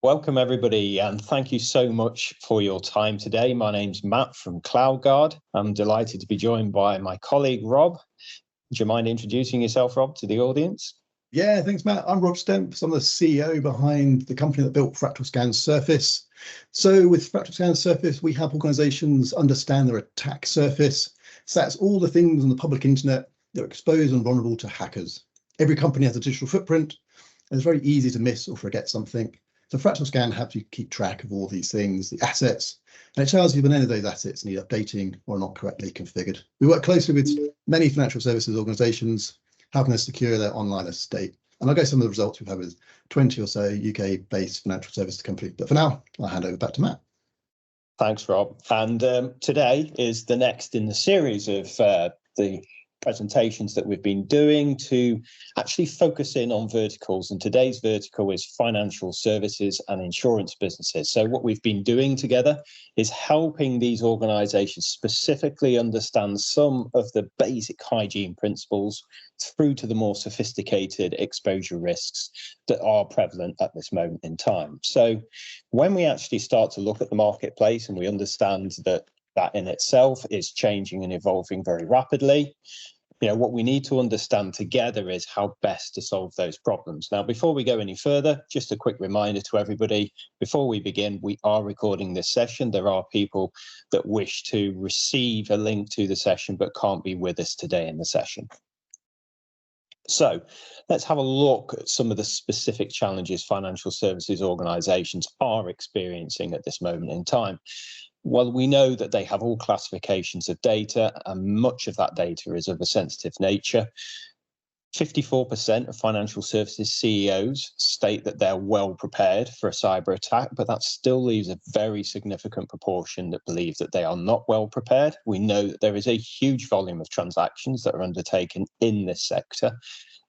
Welcome, everybody, and thank you so much for your time today. My name's Matt from CloudGuard. I'm delighted to be joined by my colleague, Rob. Would you mind introducing yourself, Rob, to the audience? Yeah, thanks, Matt. I'm Rob Stemp. I'm the CEO behind the company that built Fractal Scan Surface. So with Fractal Scan Surface, we help organizations understand their attack surface. So that's all the things on the public internet that are exposed and vulnerable to hackers. Every company has a digital footprint, and it's very easy to miss or forget something. So Fractal Scan helps you keep track of all these things, the assets, and it tells you when any of those assets need updating or not correctly configured. We work closely with many financial services organizations, helping them secure their online estate. And I'll go some of the results we've had with 20 or so UK-based financial services companies. But for now, I'll hand over back to Matt. Thanks, Rob. And today is the next in the series of the presentations that we've been doing to actually focus in on verticals, and today's vertical is financial services and insurance businesses. So what we've been doing together is helping these organizations specifically understand some of the basic hygiene principles through to the more sophisticated exposure risks that are prevalent at this moment in time. So when we actually start to look at the marketplace and we understand that in itself is changing and evolving very rapidly, what we need to understand together is how best to solve those problems. Now, before we go any further, just a quick reminder to everybody, before we begin, we are recording this session. There are people that wish to receive a link to the session but can't be with us today in the session. So let's have a look at some of the specific challenges financial services organizations are experiencing at this moment in time. Well, we know that they have all classifications of data, and much of that data is of a sensitive nature. 54% of financial services CEOs state that they're well prepared for a cyber attack, but that still leaves a very significant proportion that believe that they are not well prepared. We know that there is a huge volume of transactions that are undertaken in this sector,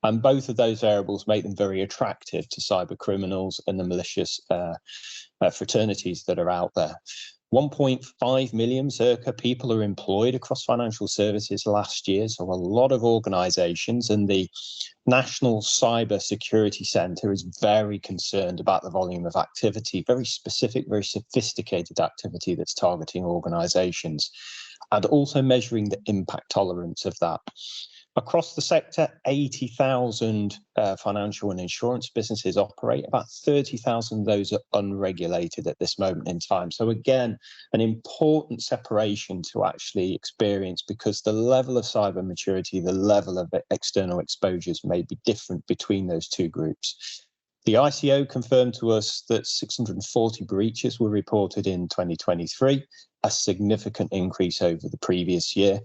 and both of those variables make them very attractive to cyber criminals and the malicious fraternities that are out there. 1.5 million circa people are employed across financial services last year, so a lot of organizations, and the National Cybersecurity Centre is very concerned about the volume of activity, very specific, very sophisticated activity that's targeting organizations, and also measuring the impact tolerance of that. Across the sector, 80,000 financial and insurance businesses operate. About 30,000 of those are unregulated at this moment in time. So again, an important separation to actually experience, because the level of cyber maturity, the level of external exposures may be different between those two groups. The ICO confirmed to us that 640 breaches were reported in 2023, a significant increase over the previous year.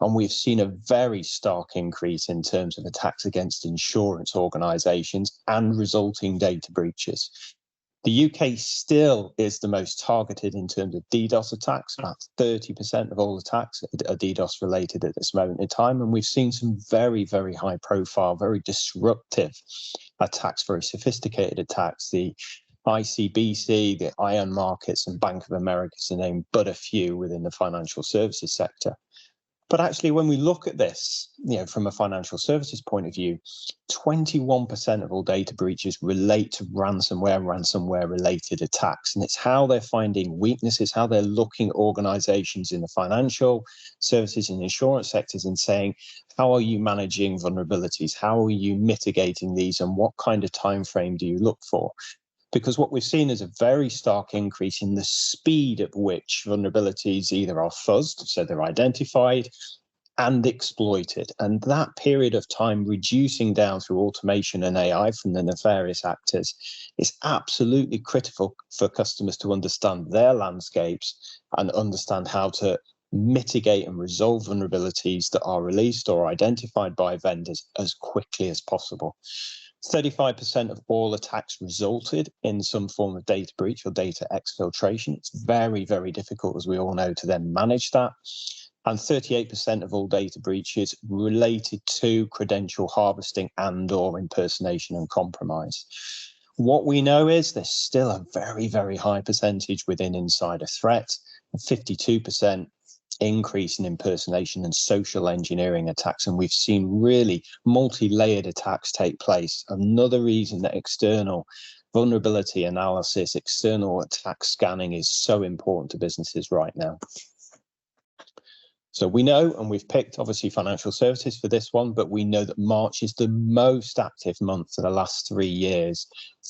And we've seen a very stark increase in terms of attacks against insurance organizations and resulting data breaches. The UK still is the most targeted in terms of DDoS attacks. About 30% of all attacks are DDoS related at this moment in time. And we've seen some very, very high profile, very disruptive attacks, very sophisticated attacks. The ICBC, the Iron Markets, and Bank of America to name but a few within the financial services sector. But actually, when we look at this, from a financial services point of view, 21% of all data breaches relate to ransomware related attacks. And it's how they're finding weaknesses, how they're looking at organizations in the financial services and insurance sectors and saying, how are you managing vulnerabilities? How are you mitigating these? And what kind of time frame do you look for? Because what we've seen is a very stark increase in the speed at which vulnerabilities either are fuzzed, so they're identified, and exploited. And that period of time reducing down through automation and AI from the nefarious actors is absolutely critical for customers to understand their landscapes and understand how to mitigate and resolve vulnerabilities that are released or identified by vendors as quickly as possible. 35% of all attacks resulted in some form of data breach or data exfiltration. It's very, very difficult, as we all know, to then manage that. And 38% of all data breaches related to credential harvesting and/or impersonation and compromise. What we know is there's still a very, very high percentage within insider threat, 52% increase in impersonation and social engineering attacks, and we've seen really multi-layered attacks take place. Another reason that external vulnerability analysis, external attack scanning is so important to businesses right now. So we know, and we've picked obviously financial services for this one, but we know that March is the most active month for the last 3 years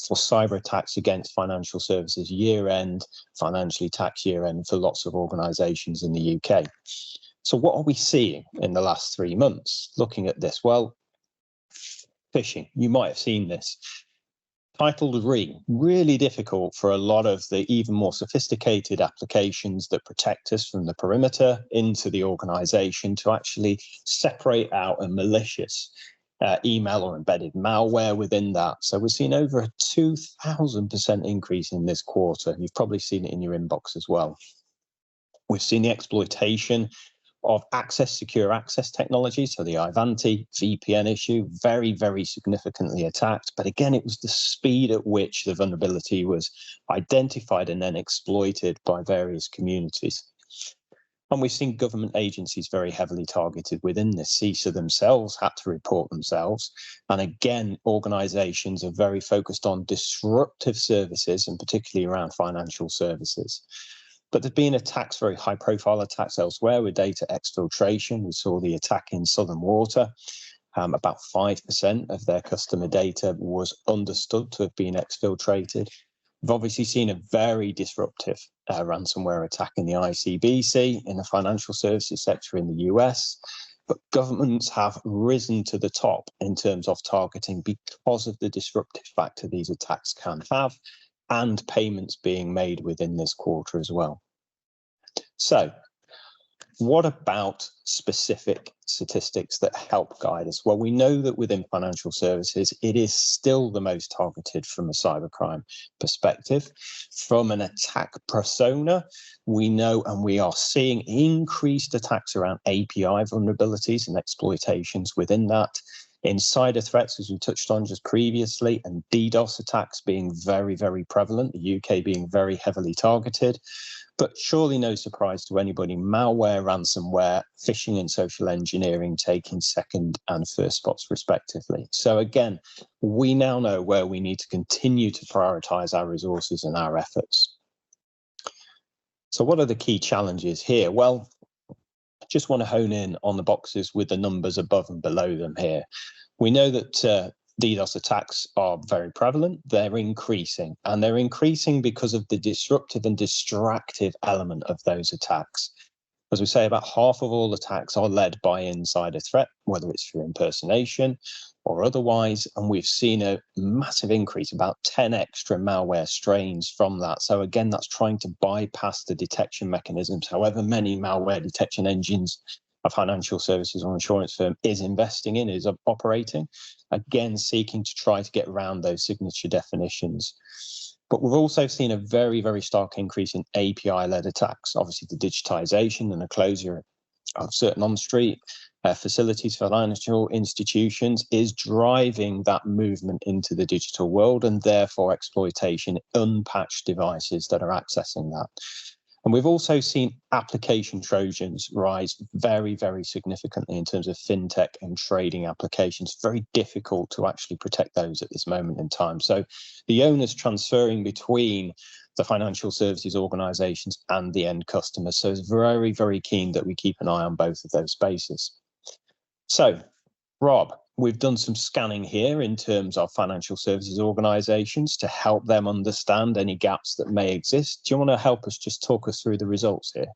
for cyber attacks against financial services year end, financially tax year end for lots of organisations in the UK. So what are we seeing in the last 3 months? Looking at this, well, phishing, you might have seen this. Titled really difficult for a lot of the even more sophisticated applications that protect us from the perimeter into the organization to actually separate out a malicious email or embedded malware within that. So we've seen over a 2,000% increase in this quarter. You've probably seen it in your inbox as well. We've seen the exploitation of secure access technology, so the Ivanti VPN issue, very, very significantly attacked. But again, it was the speed at which the vulnerability was identified and then exploited by various communities. And we've seen government agencies very heavily targeted within this. CISA themselves had to report themselves. And again, organizations are very focused on disruptive services, and particularly around financial services. But there's been attacks, very high-profile attacks elsewhere with data exfiltration. We saw the attack in Southern Water. About 5% of their customer data was understood to have been exfiltrated. We've obviously seen a very disruptive ransomware attack in the ICBC, in the financial services sector in the US. But governments have risen to the top in terms of targeting because of the disruptive factor these attacks can have, and payments being made within this quarter as well. So what about specific statistics that help guide us? Well, we know that within financial services, it is still the most targeted from a cybercrime perspective. From an attack persona, we know and we are seeing increased attacks around API vulnerabilities and exploitations within that. Insider threats, as we touched on just previously, and DDoS attacks being very, very prevalent, the UK being very heavily targeted. But surely no surprise to anybody, malware, ransomware, phishing and social engineering taking second and first spots respectively. So again, we now know where we need to continue to prioritize our resources and our efforts. So what are the key challenges here? Well, just want to hone in on the boxes with the numbers above and below them here. We know that DDoS attacks are very prevalent. They're increasing, and they're increasing because of the disruptive and distractive element of those attacks. As we say, about half of all attacks are led by insider threat, whether it's through impersonation or otherwise. And we've seen a massive increase, about 10 extra malware strains from that. So again, that's trying to bypass the detection mechanisms. However many malware detection engines a financial services or insurance firm is investing in, is operating, again, seeking to try to get around those signature definitions. But we've also seen a very, very stark increase in API-led attacks. Obviously, the digitization and the closure of certain on-street facilities for financial institutions is driving that movement into the digital world, and therefore exploitation unpatched devices that are accessing that. And we've also seen application Trojans rise very, very significantly in terms of fintech and trading applications. Very difficult to actually protect those at this moment in time. So the onus transferring between the financial services organizations and the end customer. So it's very, very keen that we keep an eye on both of those spaces. So, Rob, we've done some scanning here in terms of financial services organizations to help them understand any gaps that may exist. Do you want to help us just talk us through the results here?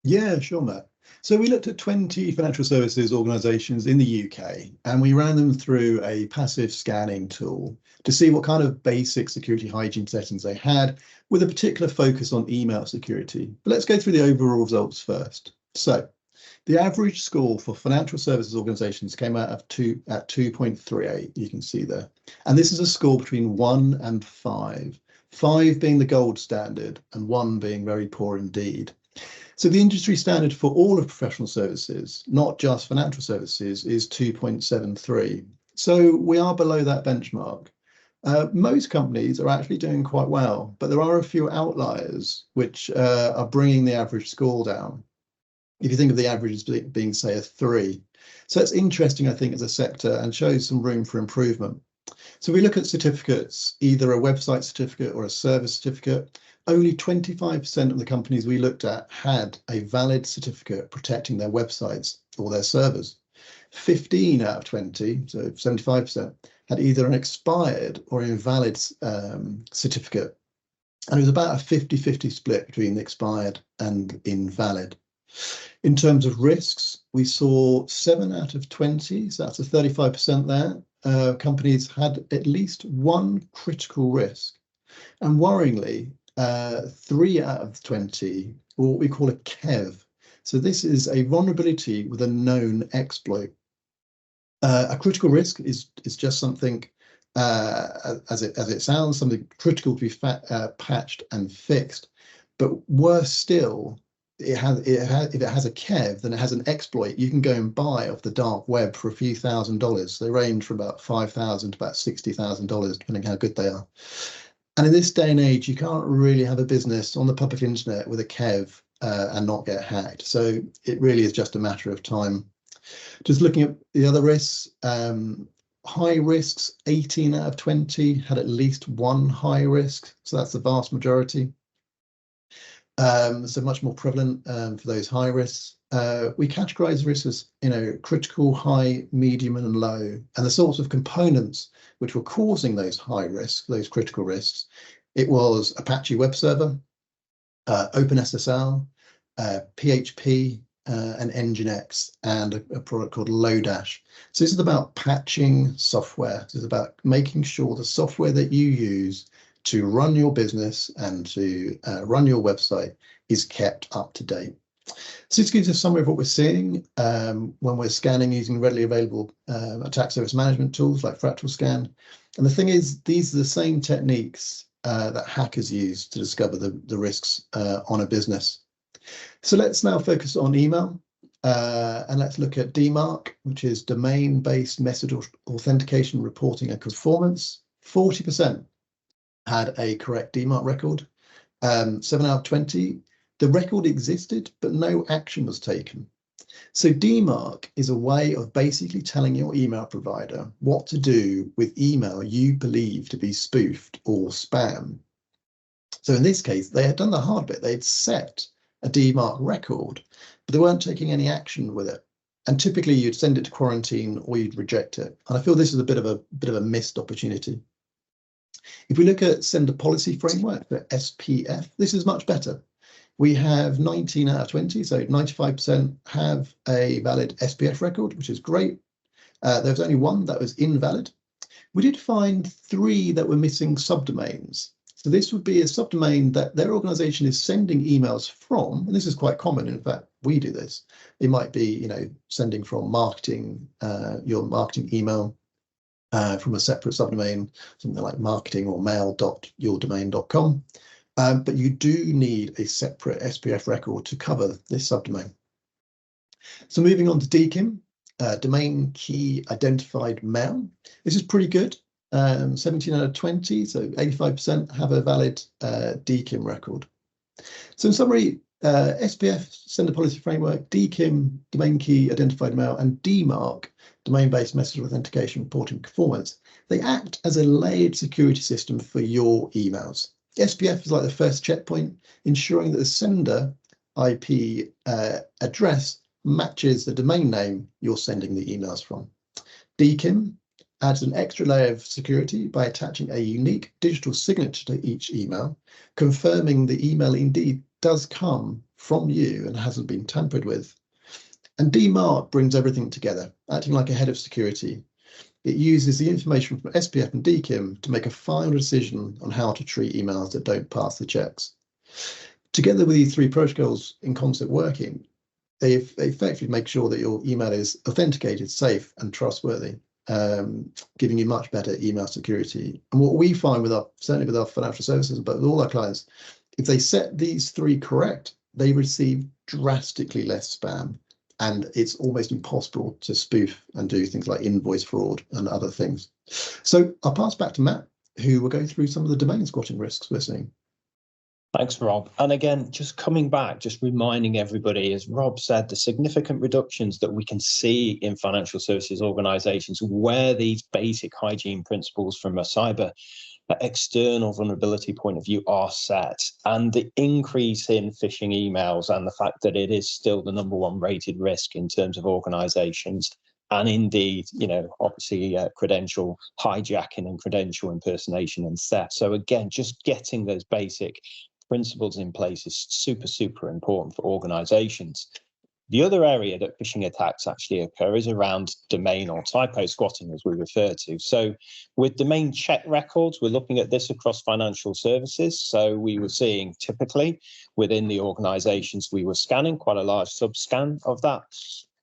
Yeah, sure, Matt. So we looked at 20 financial services organizations in the UK, and we ran them through a passive scanning tool to see what kind of basic security hygiene settings they had, with a particular focus on email security. But let's go through the overall results first. So the average score for financial services organizations came out at 2.38, you can see there. And this is a score between 1 and 5, 5 being the gold standard and 1 being very poor indeed. So the industry standard for all of professional services, not just financial services, is 2.73. So we are below that benchmark. Most companies are actually doing quite well, but there are a few outliers which are bringing the average score down. If you think of the average as being, say, a 3. So it's interesting, I think, as a sector, and shows some room for improvement. So we look at certificates, either a website certificate or a service certificate. Only 25% of the companies we looked at had a valid certificate protecting their websites or their servers. 15 out of 20, so 75%, had either an expired or invalid certificate. And it was about a 50-50 split between expired and invalid. In terms of risks, we saw 7 out of 20, so that's a 35% there. Companies had at least one critical risk. And worryingly, 3 out of 20 were what we call a KEV. So this is a vulnerability with a known exploit. A critical risk is just something, as it sounds, something critical to be patched and fixed. But worse still, if it has a KEV, then it has an exploit you can go and buy off the dark web for a few $1,000s. They range from about $5,000 to about $60,000, depending how good they are. And in this day and age, you can't really have a business on the public internet with a KEV and not get hacked. So it really is just a matter of time. Just looking at the other risks, high risks, 18 out of 20 had at least one high risk. So that's the vast majority. So much more prevalent for those high risks. We categorize risks as, critical, high, medium, and low, and the sorts of components which were causing those high risks, those critical risks. It was Apache web server, OpenSSL, PHP, and Nginx, and a product called Lodash. So this is about patching software. This is about making sure the software that you use to run your business and to run your website is kept up to date. So this gives us a summary of what we're seeing when we're scanning using readily available attack surface management tools like Fractal Scan. And the thing is, these are the same techniques that hackers use to discover the risks on a business. So let's now focus on email, and let's look at DMARC, which is domain-based message authentication reporting and conformance. 40% had a correct DMARC record. 7 out of 20, the record existed, but no action was taken. So DMARC is a way of basically telling your email provider what to do with email you believe to be spoofed or spam. So in this case, they had done the hard bit. They'd set a DMARC record, but they weren't taking any action with it. And typically you'd send it to quarantine or you'd reject it. And I feel this is a bit of a missed opportunity. If we look at sender policy framework, the SPF, this is much better. We have 19 out of 20, so 95% have a valid SPF record, which is great. There was only one that was invalid. We did find 3 that were missing subdomains. So this would be a subdomain that their organization is sending emails from, and this is quite common. In fact, we do this. It might be, sending from marketing, your marketing email from a separate subdomain, something like marketing or mail.yourdomain.com. But you do need a separate SPF record to cover this subdomain. So moving on to DKIM, domain key identified mail. This is pretty good. 17 out of 20, so 85% have a valid DKIM record. So in summary, SPF, Sender Policy Framework, DKIM, Domain Key Identified Mail, and DMARC, Domain-Based Message Authentication Reporting Performance, they act as a layered security system for your emails. SPF is like the first checkpoint, ensuring that the sender IP address matches the domain name you're sending the emails from. DKIM adds an extra layer of security by attaching a unique digital signature to each email, confirming the email indeed does come from you and hasn't been tampered with. And DMARC brings everything together, acting like a head of security. It uses the information from SPF and DKIM to make a final decision on how to treat emails that don't pass the checks. Together with these 3 protocols in concert working, they effectively make sure that your email is authenticated, safe, and trustworthy, giving you much better email security. And what we find certainly with our financial services, but with all our clients, if they set these 3 correct, they receive drastically less spam. And it's almost impossible to spoof and do things like invoice fraud and other things. So I'll pass back to Matt, who will go through some of the domain squatting risks we're seeing. Thanks, Rob. And again, just coming back, just reminding everybody, as Rob said, the significant reductions that we can see in financial services organizations where these basic hygiene principles from a cyber external vulnerability point of view are set, and the increase in phishing emails and the fact that it is still the #1 rated risk in terms of organizations. And indeed, obviously credential hijacking and credential impersonation and theft. So again, just getting those basic principles in place is super, super important for organizations. The other area that phishing attacks actually occur is around domain or typo squatting, as we refer to. So with domain check records, we're looking at this across financial services. So we were seeing typically within the organizations we were scanning, quite a large sub-scan of that,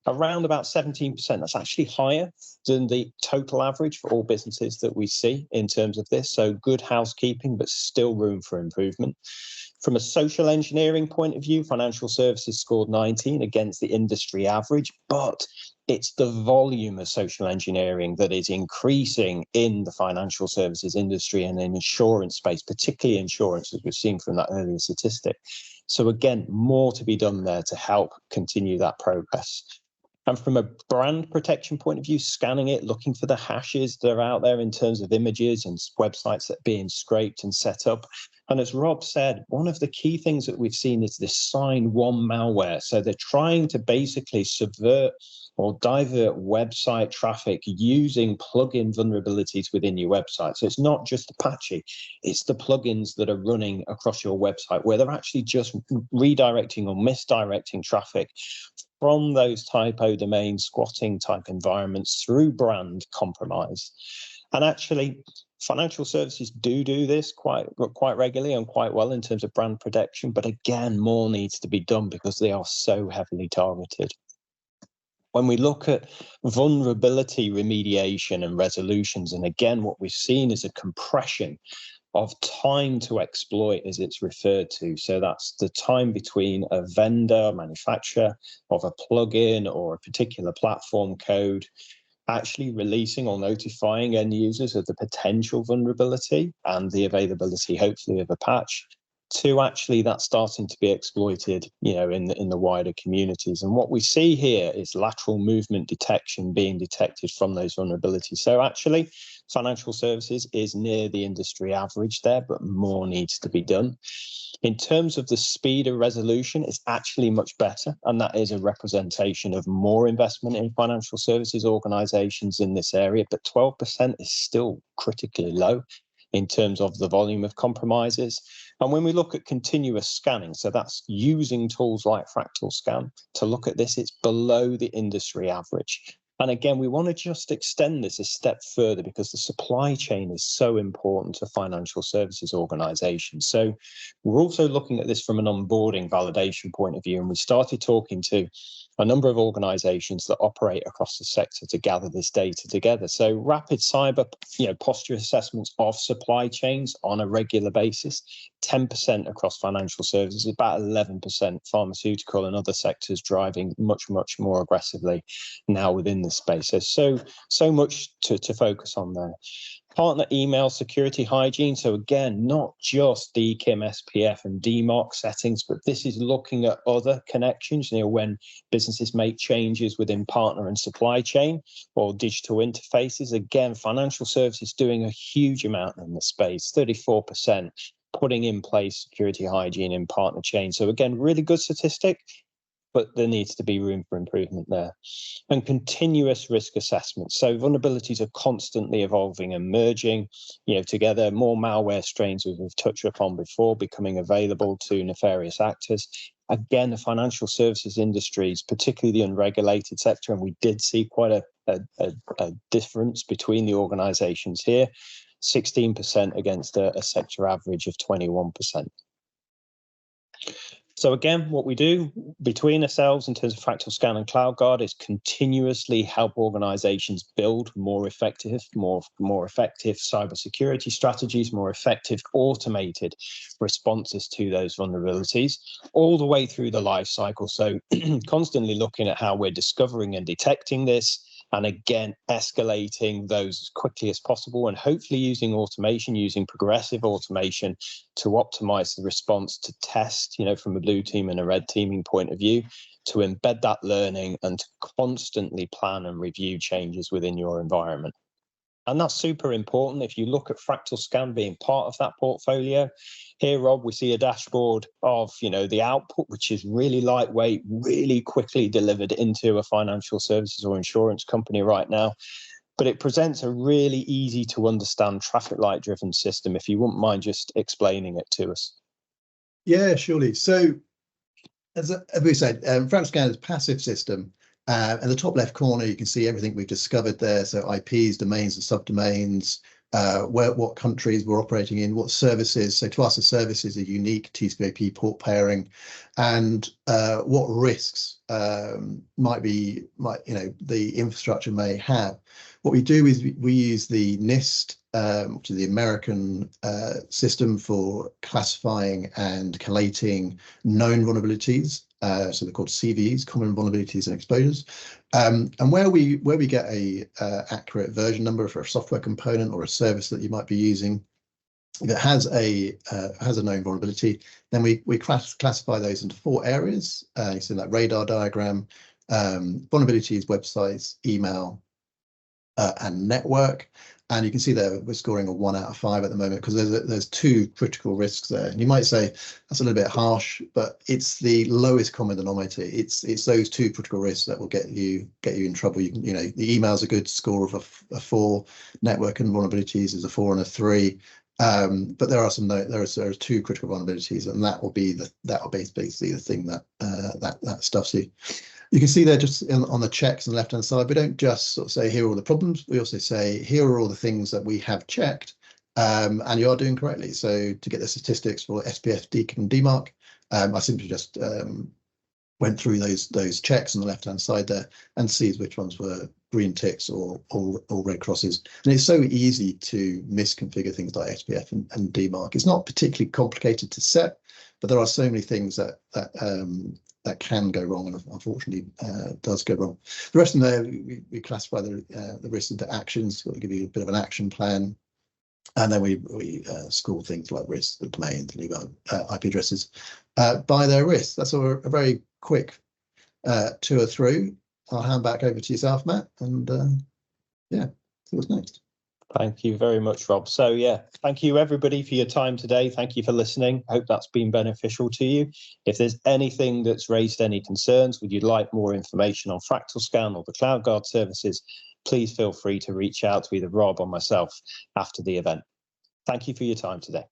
around about 17%. That's actually higher than the total average for all businesses that we see in terms of this. So good housekeeping, but still room for improvement. From a social engineering point of view, financial services scored 19 against the industry average, but it's the volume of social engineering that is increasing in the financial services industry and in insurance space, particularly insurance, as we've seen from that earlier statistic. So again, more to be done there to help continue that progress. And from a brand protection point of view, scanning it, looking for the hashes that are out there in terms of images and websites that are being scraped and set up. And as Rob said, one of the key things that we've seen is this sign one malware. So they're trying to basically subvert or divert website traffic using plugin vulnerabilities within your website. So it's not just Apache, it's the plugins that are running across your website where they're actually just redirecting or misdirecting traffic from those typo domain squatting type environments through brand compromise. And actually, financial services do this quite regularly and quite well in terms of brand protection. But again, more needs to be done because they are so heavily targeted. When we look at vulnerability remediation and resolutions, and again, what we've seen is a compression of time to exploit, as it's referred to. So that's the time between a vendor, manufacturer of a plugin or a particular platform code actually releasing or notifying end users of the potential vulnerability and the availability, hopefully, of a patch, to actually that starting to be exploited, in the wider communities. And what we see here is lateral movement detection being detected from those vulnerabilities. So actually, financial services is near the industry average there, but more needs to be done. In terms of the speed of resolution, it's actually much better, and that is a representation of more investment in financial services organizations in this area, but 12% is still critically low in terms of the volume of compromises. And when we look at continuous scanning, so that's using tools like Fractal Scan to look at this, it's below the industry average. And again, we want to just extend this a step further because the supply chain is so important to financial services organizations. So we're also looking at this from an onboarding validation point of view. And we started talking to a number of organizations that operate across the sector to gather this data together. So rapid cyber, posture assessments of supply chains on a regular basis, 10% across financial services, about 11% pharmaceutical and other sectors driving much, much more aggressively now within the space. So much to focus on there. Partner email security hygiene. So again, not just DKIM, SPF and DMOC settings, but this is looking at other connections, when businesses make changes within partner and supply chain or digital interfaces. Again, financial services doing a huge amount in the space, 34%, putting in place security hygiene in partner chain. So again, really good statistic, but there needs to be room for improvement there. And continuous risk assessment. So vulnerabilities are constantly evolving and merging, together. More malware strains, as we've touched upon before, becoming available to nefarious actors. Again, the financial services industries, particularly the unregulated sector, and we did see quite a difference between the organizations here, 16% against a sector average of 21%. So again, what we do between ourselves in terms of Fractal Scan and CloudGuard is continuously help organizations build more effective cybersecurity strategies, more effective automated responses to those vulnerabilities, all the way through the life cycle. So constantly looking at how we're discovering and detecting this, and again, escalating those as quickly as possible, and hopefully using automation, using progressive automation to optimize the response to test, from a blue team and a red teaming point of view, to embed that learning and to constantly plan and review changes within your environment. And that's super important. If you look at Fractal Scan being part of that portfolio, here, Rob, we see a dashboard of, the output, which is really lightweight, really quickly delivered into a financial services or insurance company right now. But it presents a really easy to understand traffic light driven system. If you wouldn't mind just explaining it to us. Yeah, surely. So as we said, Fractal Scan is a passive system. In the top left corner, you can see everything we've discovered there. So IPs, domains and subdomains, what countries we're operating in, what services. So to us, the services are unique, TCP/IP port pairing, and what risks the infrastructure may have. What we do is we use the NIST, which is the American system for classifying and collating known vulnerabilities. So they're called CVEs, common vulnerabilities and exposures. And where we get a accurate version number for a software component or a service that you might be using that has a known vulnerability, then we classify those into 4 areas. You see that radar diagram: vulnerabilities, websites, email, and network. And you can see there we're scoring a 1 out of 5 at the moment because there's 2 critical risks there. And you might say that's a little bit harsh, but it's the lowest common denominator. It's those 2 critical risks that will get you in trouble. The email's a good score of a 4, network and vulnerabilities is a 4 and a 3. But there are 2 critical vulnerabilities, and that will be basically the thing that stuffs you. You can see there just on the checks on the left-hand side, we don't just sort of say, here are all the problems. We also say, here are all the things that we have checked and you are doing correctly. So to get the statistics for SPF, DKIM, and DMARC, I simply just went through those checks on the left-hand side there and sees which ones were green ticks or red crosses. And it's so easy to misconfigure things like SPF and DMARC. It's not particularly complicated to set, but there are so many things that can go wrong, and unfortunately does go wrong. The rest of them there, we classify the risks into actions. We'll give you a bit of an action plan, and then we score things like risks, the domains, IP addresses by their risks. That's a very quick tour through. I'll hand back over to yourself, Matt, and see what's next. Thank you very much, Rob. So thank you everybody for your time today. Thank you for listening. I hope that's been beneficial to you. If there's anything that's raised any concerns, would you like more information on Fractal Scan or the CloudGuard services, please feel free to reach out to either Rob or myself after the event. Thank you for your time today.